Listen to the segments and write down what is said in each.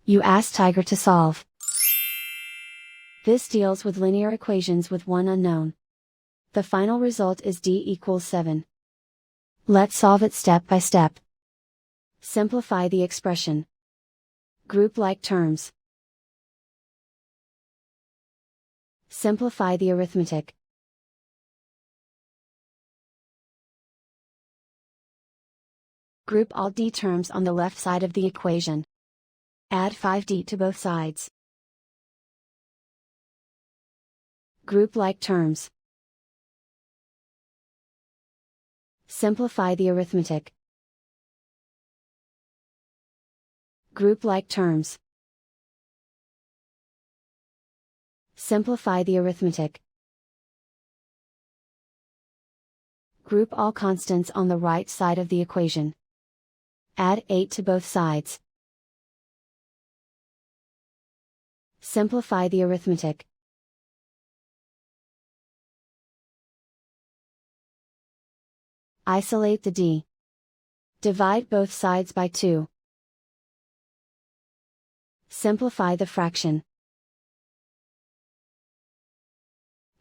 You ask Tiger to solve. This deals with linear equations with one unknown. The final result is d equals 7. Let's solve it step by step. Simplify the expression. Group like terms. Simplify the arithmetic. Group all d terms on the left side of the equation. Add 5d to both sides. Group like terms. Simplify the arithmetic. Group like terms. Simplify the arithmetic. Group all constants on the right side of the equation. Add 8 to both sides. Simplify the arithmetic. Isolate the d. Divide both sides by 2. Simplify the fraction.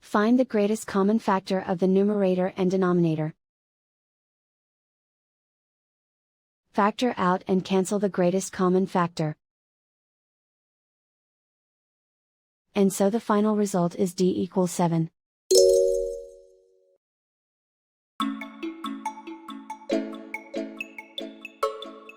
Find the greatest common factor of the numerator and denominator. Factor out and cancel the greatest common factor. And so the final result is d equals 7.